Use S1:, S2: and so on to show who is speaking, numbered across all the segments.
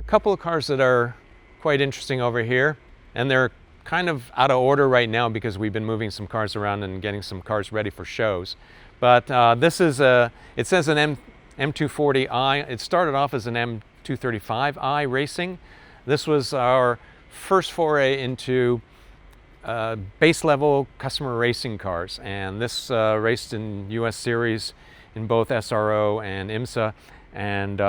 S1: couple of cars that are quite interesting over here, and they're kind of out of order right now because we've been moving some cars around and getting some cars ready for shows. But this is it says an M240i. It started off as an M235i racing. This was our first foray into base level customer racing cars, and this raced in US series in both SRO and IMSA, and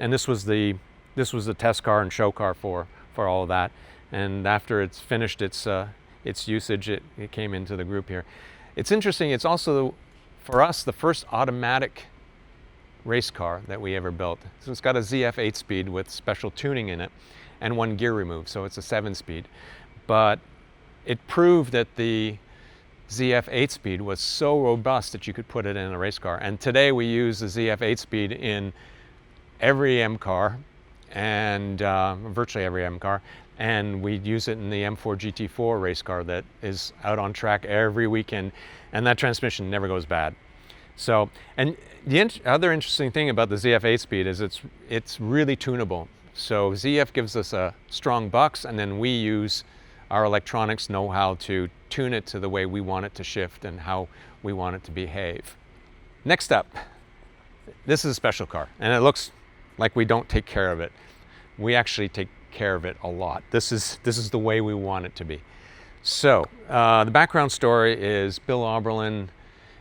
S1: this was the test car and show car for all of that. And after it's finished its usage, it came into the group here. It's interesting. It's also, for us, the first automatic race car that we ever built. So it's got a ZF 8-speed with special tuning in it and one gear remove, so it's a 7-speed. But it proved that the ZF 8-speed was so robust that you could put it in a race car. And today we use the ZF 8-speed in every M car, and virtually every M car, and we use it in the M4 GT4 race car that is out on track every weekend, and that transmission never goes bad. So, and the other interesting thing about the ZF 8-speed is it's really tunable. So ZF gives us a strong bucks, and then we use our electronics know-how to tune it to the way we want it to shift and how we want it to behave. Next up, this is a special car, and it looks like we don't take care of it. We actually take care of it a lot. This is the way we want it to be. So the background story is Bill Auberlen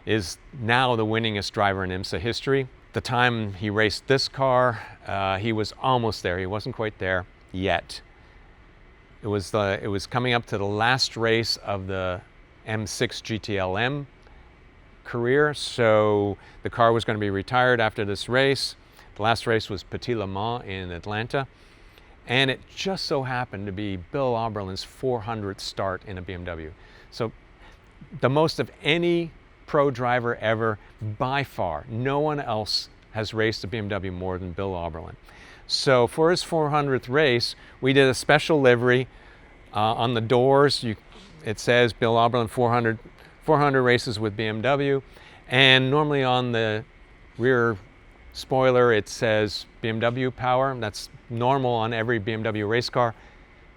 S1: is now the winningest driver in IMSA history. The time he raced this car, he was almost there. He wasn't quite there yet. It was coming up to the last race of the M6 GTLM career, so the car was going to be retired after this race. The last race was Petit Le Mans in Atlanta, and it just so happened to be Bill Auberlen's 400th start in a BMW. So the most of any pro driver ever, by far. No one else has raced a BMW more than Bill Auberlen. So for his 400th race, we did a special livery on the doors. It says Bill Auberlen 400 races with BMW, and normally on the rear spoiler it says BMW Power. That's normal on every BMW race car,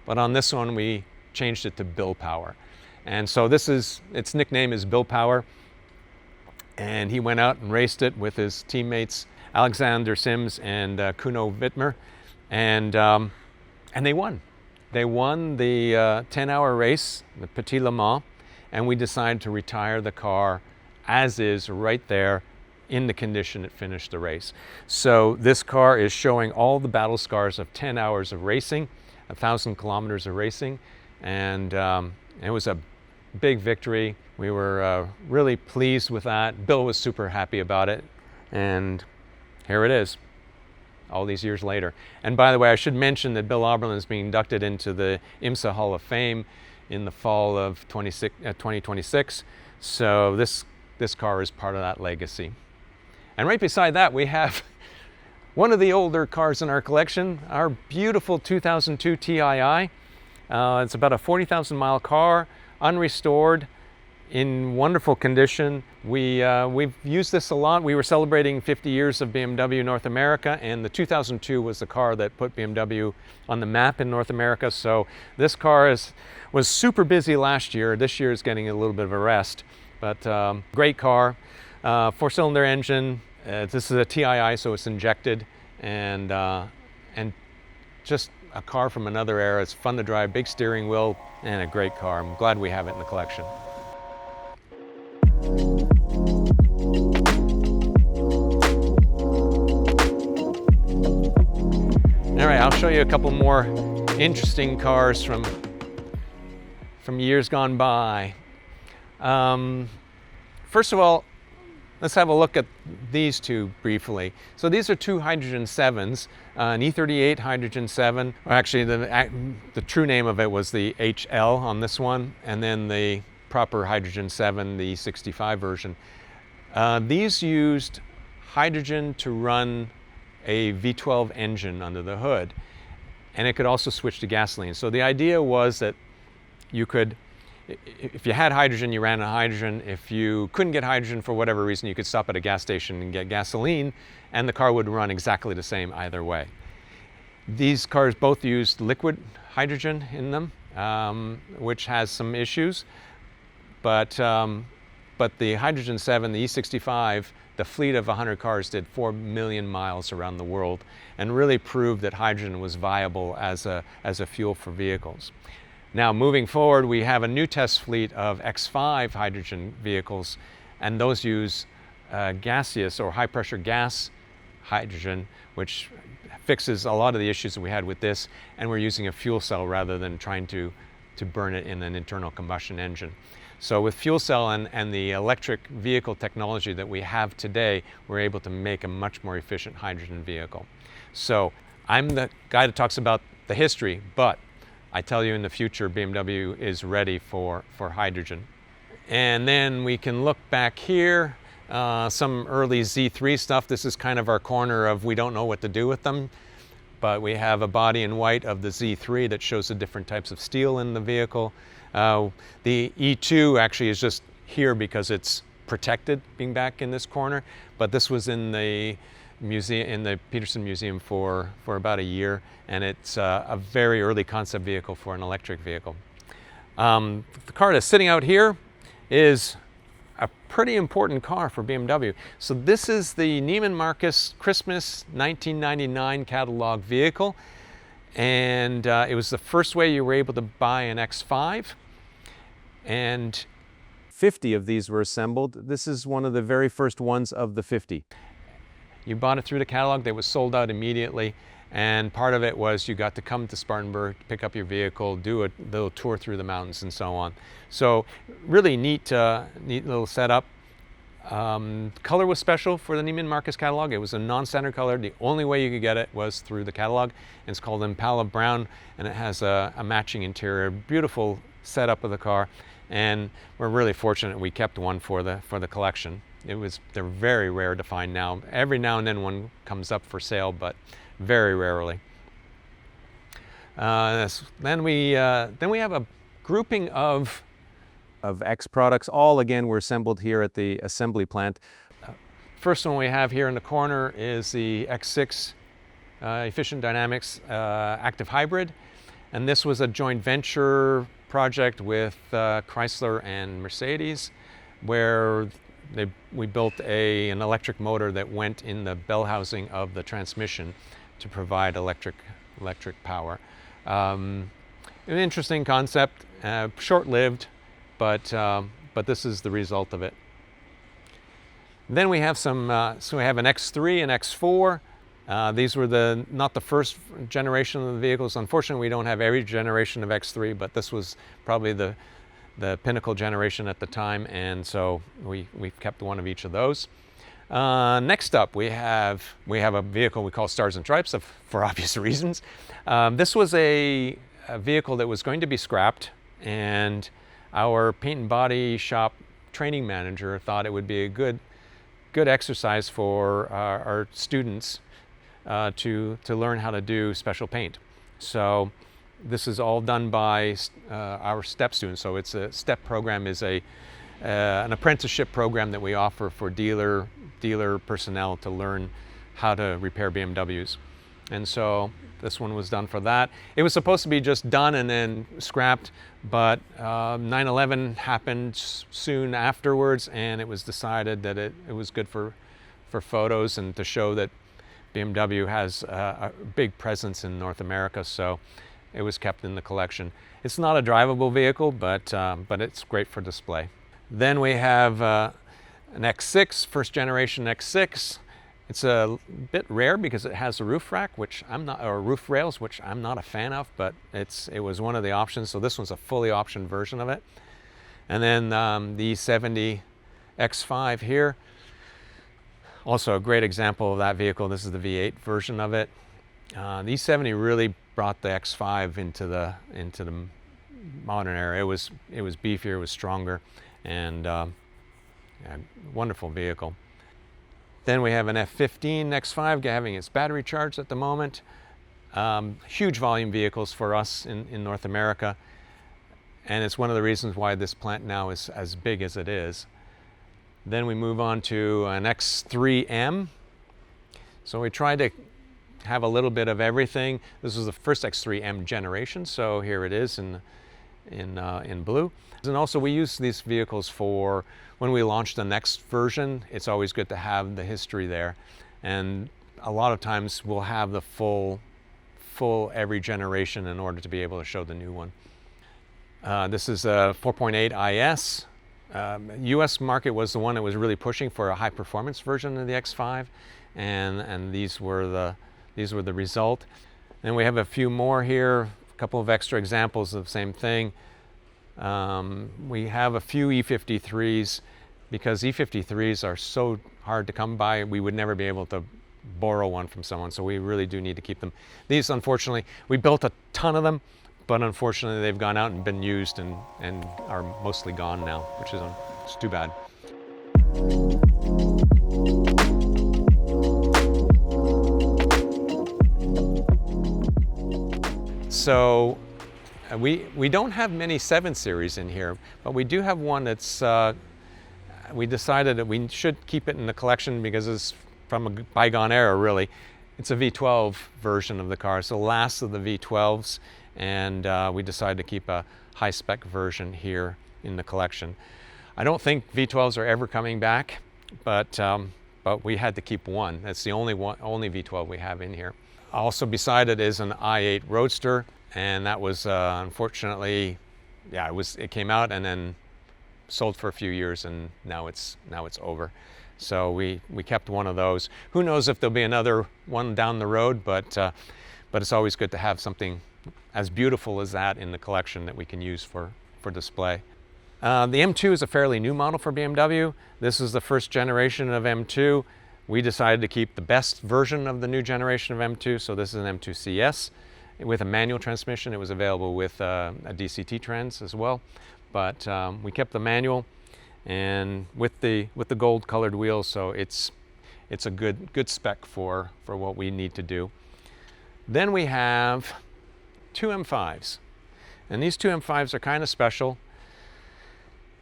S1: but on this one we changed it to Bill Power. And so its nickname is Bill Power, and he went out and raced it with his teammates Alexander Sims and Kuno Wittmer, and they won. They won the 10-hour race, the Petit Le Mans, and we decided to retire the car as is right there in the condition it finished the race. So this car is showing all the battle scars of 10 hours of racing, 1,000 kilometers of racing, and it was a big victory. We were really pleased with that. Bill was super happy about it, and here it is, all these years later. And by the way, I should mention that Bill Auberlen is being inducted into the IMSA Hall of Fame in the fall of 2026. So this car is part of that legacy. And right beside that, we have one of the older cars in our collection, our beautiful 2002 TII. It's about a 40,000 mile car, unrestored, in wonderful condition. We've used this a lot. We were celebrating 50 years of BMW North America, and the 2002 was the car that put BMW on the map in North America. So this car was super busy last year. This year is getting a little bit of a rest, but great car, 4-cylinder engine. This is a TII, so it's injected, and just a car from another era. It's fun to drive, big steering wheel, and a great car. I'm glad we have it in the collection. All right, I'll show you a couple more interesting cars from years gone by. First of all, let's have a look at these two briefly. So these are two hydrogen 7s, an E38 hydrogen 7. Or actually, the true name of it was the HL on this one, and then the proper hydrogen 7, the 65 version. These used hydrogen to run a V12 engine under the hood, and it could also switch to gasoline. So the idea was that you could, if you had hydrogen, you ran on hydrogen. If you couldn't get hydrogen for whatever reason, you could stop at a gas station and get gasoline, and the car would run exactly the same either way. These cars both used liquid hydrogen in them, which has some issues, but the Hydrogen 7, the E65, the fleet of 100 cars did 4 million miles around the world and really proved that hydrogen was viable as a fuel for vehicles. Now moving forward, we have a new test fleet of X5 hydrogen vehicles, and those use gaseous or high pressure gas hydrogen, which fixes a lot of the issues that we had with this, and we're using a fuel cell rather than trying to burn it in an internal combustion engine. So with fuel cell and the electric vehicle technology that we have today, we're able to make a much more efficient hydrogen vehicle. So I'm the guy that talks about the history, but I tell you in the future BMW is ready for hydrogen. And then we can look back here, some early Z3 stuff. This is kind of our corner of we don't know what to do with them, but we have a body in white of the Z3 that shows the different types of steel in the vehicle. The E2 actually is just here because it's protected being back in this corner, but this was in the museum, in the Peterson Museum for about a year, and it's a very early concept vehicle for an electric vehicle. The car that's sitting out here is a pretty important car for BMW. So this is the Neiman Marcus Christmas 1999 catalog vehicle, and it was the first way you were able to buy an X5, and 50 of these were assembled. This is one of the very first ones of the 50. You bought it through the catalog, they was sold out immediately, and part of it was you got to come to Spartanburg, pick up your vehicle, do a little tour through the mountains and so on. So really neat little setup. Color was special for the Neiman Marcus catalog. It was a non-standard color. The only way you could get it was through the catalog. And it's called Impala Brown, and it has a matching interior. Beautiful setup of the car, and we're really fortunate we kept one for the collection. They're very rare to find now. Every now and then one comes up for sale, but very rarely. Then we have a grouping of X products. All again were assembled here at the assembly plant. First one we have here in the corner is the X6 Efficient Dynamics Active Hybrid, and this was a joint venture project with Chrysler and Mercedes, where we built an electric motor that went in the bell housing of the transmission to provide electric power. An interesting concept, short-lived, but this is the result of it. Then we have so we have an X3 and X4. These were not the first generation of the vehicles. Unfortunately, we don't have every generation of X3, but this was probably the pinnacle generation at the time, and so we've kept one of each of those. Next up, we have a vehicle we call Stars and Stripes for obvious reasons. This was a vehicle that was going to be scrapped, and our paint and body shop training manager thought it would be a good exercise for our students to learn how to do special paint. So this is all done by our STEP students. So it's a STEP program is an apprenticeship program that we offer for dealer personnel to learn how to repair BMWs. And so this one was done for that. It was supposed to be just done and then scrapped, but 9/11 happened soon afterwards, and it was decided that it was good for photos and to show that BMW has a big presence in North America, so it was kept in the collection. It's not a drivable vehicle, but it's great for display. Then we have an X6, first generation X6. It's a bit rare because it has a roof rack, or roof rails, which I'm not a fan of, but it was one of the options. So this one's a fully optioned version of it. And then the E70 X5 here, also a great example of that vehicle. This is the V8 version of it. The E70 really brought the X5 into the modern era. It was beefier, it was stronger, and wonderful vehicle. Then we have an F15 X5 having its battery charged at the moment. Huge volume vehicles for us in North America, and it's one of the reasons why this plant now is as big as it is. Then we move on to an X3M. So we tried to have a little bit of everything. This was the first X3M generation, so here it is in blue. And also we use these vehicles for when we launch the next version. It's always good to have the history there, and a lot of times we'll have the full every generation in order to be able to show the new one. This is a 4.8 IS. US market was the one that was really pushing for a high performance version of the X5, and these were the result. Then we have a few more here, a couple of extra examples of the same thing. We have a few E53s, because E53s are so hard to come by, we would never be able to borrow one from someone, so we really do need to keep them. These, unfortunately, we built a ton of them, but unfortunately they've gone out and been used and are mostly gone now, which is it's too bad. So we don't have many 7 Series in here, but we do have one that's, we decided that we should keep it in the collection because it's from a bygone era, really. It's a V12 version of the car, so the last of the V12s, and we decided to keep a high-spec version here in the collection. I don't think V12s are ever coming back, but we had to keep one. That's the only V12 we have in here. Also beside it is an i8 Roadster, and that was unfortunately, yeah, it came out and then sold for a few years, and now it's over. So we kept one of those. Who knows if there'll be another one down the road, but it's always good to have something as beautiful as that in the collection that we can use for display. The M2 is a fairly new model for BMW. This is the first generation of M2. We decided to keep the best version of the new generation of M2, so this is an M2 CS with a manual transmission. It was available with a DCT trans as well, but we kept the manual and with the gold colored wheels, so it's a good spec for what we need to do. Then we have 2 M5s, and these 2 M5s are kind of special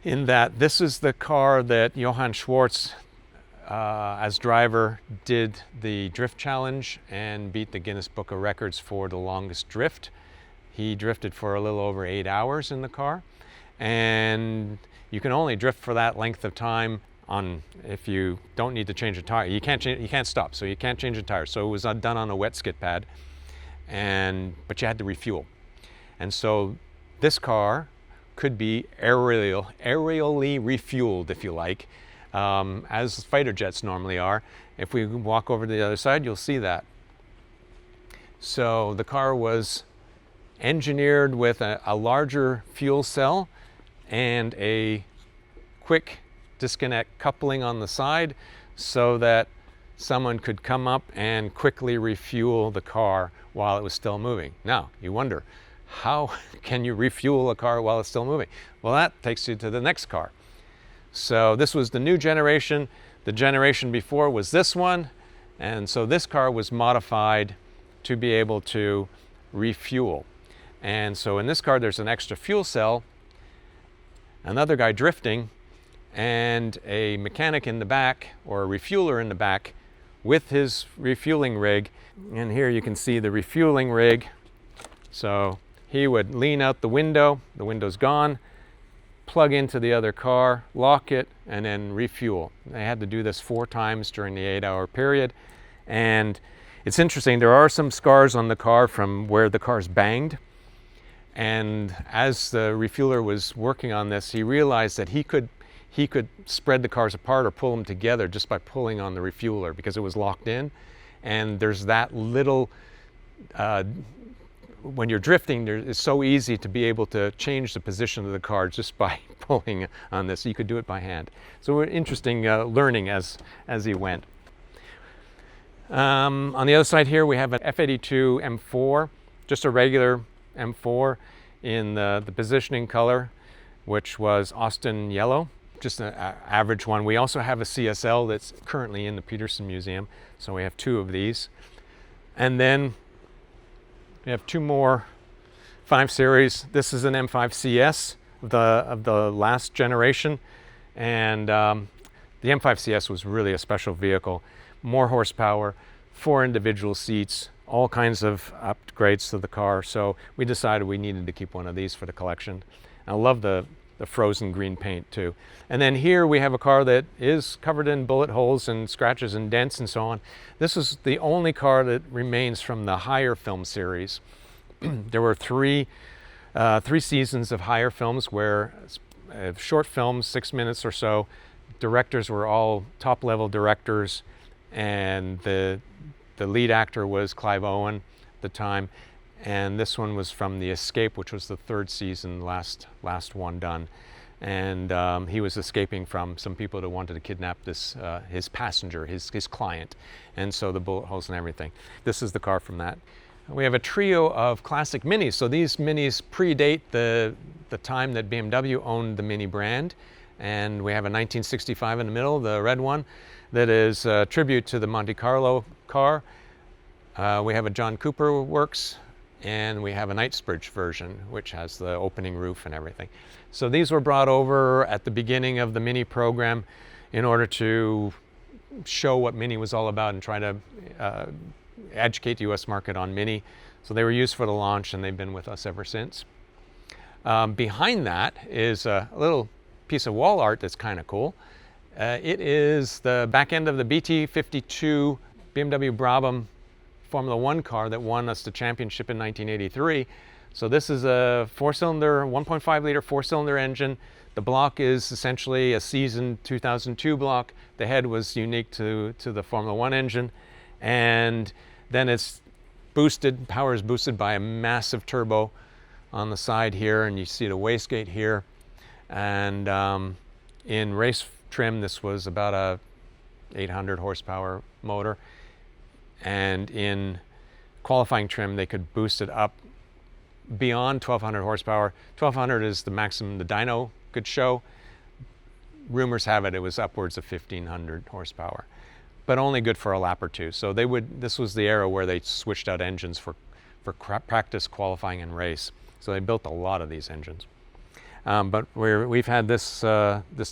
S1: in that this is the car that Johan Schwartz, as driver, did the drift challenge and beat the Guinness Book of Records for the longest drift. He drifted for a little over 8 hours in the car, and you can only drift for that length of time if you don't need to change a tire. You can't stop, so you can't change a tire. So it was done on a wet skid pad, but you had to refuel. And so this car could be aerially refueled, if you like, as fighter jets normally are. If we walk over to the other side, you'll see that. So the car was engineered with a larger fuel cell and a quick disconnect coupling on the side so that someone could come up and quickly refuel the car while it was still moving. Now, you wonder, how can you refuel a car while it's still moving? Well, that takes you to the next car. So this was the new generation. The generation before was this one, and so this car was modified to be able to refuel. And so in this car there's an extra fuel cell, another guy drifting, and a mechanic in the back, or a refueler in the back, with his refueling rig. And here you can see the refueling rig. So he would lean out the window's gone, plug into the other car, lock it, and then refuel. They had to do this 4 times during the 8-hour period. And it's interesting, there are some scars on the car from where the car's banged. And as the refueler was working on this, he realized that he could spread the cars apart or pull them together just by pulling on the refueler because it was locked in. And there's that little, when you're drifting, it's so easy to be able to change the position of the car just by pulling on this. You could do it by hand. So interesting learning as he went. On the other side here, we have an F82 M4, just a regular M4 in the positioning color, which was Austin yellow, just an average one. We also have a CSL that's currently in the Peterson Museum, so we have 2 of these. And then we have 2 more 5 Series. This is an M5 CS of the last generation, and the M5 CS was really a special vehicle. More horsepower, 4 individual seats, all kinds of upgrades to the car. So we decided we needed to keep one of these for the collection. I love the frozen green paint too. And then here we have a car that is covered in bullet holes and scratches and dents and so on. This is the only car that remains from the higher film series. There were three seasons of higher films where short films, 6 minutes or so. Directors were all top-level directors, and the lead actor was Clive Owen at the time. And this one was from The Escape, which was the 3rd season, last one done. And he was escaping from some people that wanted to kidnap his passenger, his client. And so the bullet holes and everything. This is the car from that. We have a trio of classic Minis. So these Minis predate the time that BMW owned the Mini brand. And we have a 1965 in the middle, the red one, that is a tribute to the Monte Carlo car. We have a John Cooper Works. And we have a Knightsbridge version, which has the opening roof and everything. So these were brought over at the beginning of the Mini program in order to show what Mini was all about and try to educate the US market on Mini. So they were used for the launch, and they've been with us ever since. Behind that is a little piece of wall art that's kind of cool. It is the back end of the BT52 BMW Brabham Formula One car that won us the championship in 1983. So this is a 4-cylinder, 1.5 liter 4-cylinder engine. The block is essentially a seasoned 2002 block. The head was unique to the Formula One engine. And then it's boosted, power is boosted by a massive turbo on the side here, and you see the wastegate here. And in race trim, this was about a 800 horsepower motor. And in qualifying trim, they could boost it up beyond 1200 horsepower. 1200 is the maximum the dyno could show. Rumors have it was upwards of 1500 horsepower, but only good for a lap or two. So this was the era where they switched out engines for practice, qualifying, and race. So they built a lot of these engines. But we've had this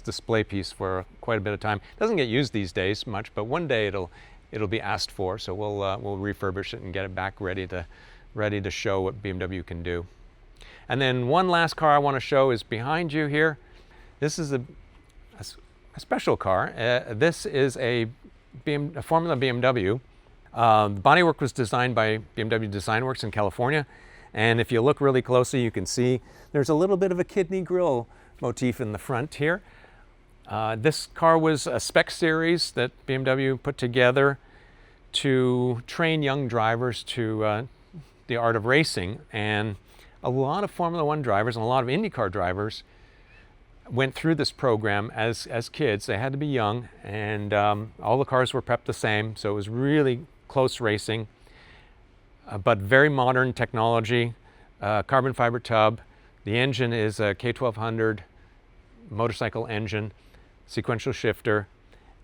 S1: display piece for quite a bit of time. It doesn't get used these days much, but one day it'll be asked for, so we'll refurbish it and get it back ready to show what BMW can do. And then one last car I want to show is behind you here. This is a special car. This is a Formula BMW. The bodywork was designed by BMW Design Works in California, and if you look really closely, you can see there's a little bit of a kidney grille motif in the front here. This car was a spec series that BMW put together to train young drivers to the art of racing. And a lot of Formula One drivers and a lot of IndyCar drivers went through this program as kids. They had to be young, and all the cars were prepped the same, so it was really close racing, but very modern technology, carbon fiber tub. The engine is a K1200 motorcycle engine, sequential shifter,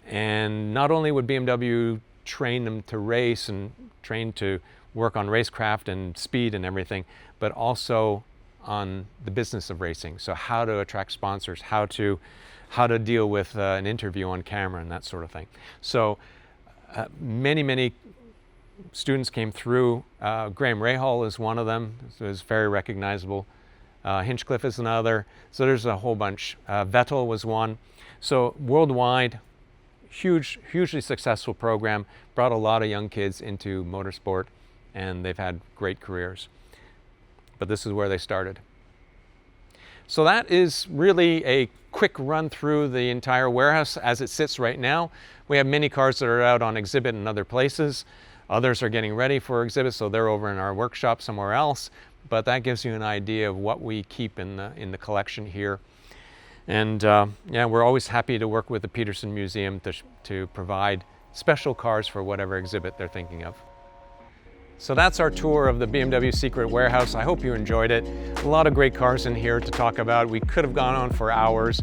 S1: and not only would BMW train them to race and train to work on racecraft and speed and everything, but also on the business of racing. So how to attract sponsors, how to deal with an interview on camera and that sort of thing. So many students came through. Graham Rahal is one of them. So it's very recognizable. Hinchcliffe is another. So there's a whole bunch. Vettel was one. So worldwide, hugely successful program, brought a lot of young kids into motorsport, and they've had great careers. But this is where they started. So that is really a quick run through the entire warehouse as it sits right now. We have many cars that are out on exhibit in other places. Others are getting ready for exhibit, so they're over in our workshop somewhere else. But that gives you an idea of what we keep in the collection here. And yeah, we're always happy to work with the Peterson Museum to provide special cars for whatever exhibit they're thinking of. So that's our tour of the BMW Secret Warehouse. I hope you enjoyed it. A lot of great cars in here to talk about. We could have gone on for hours,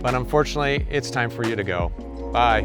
S1: but unfortunately, it's time for you to go. Bye.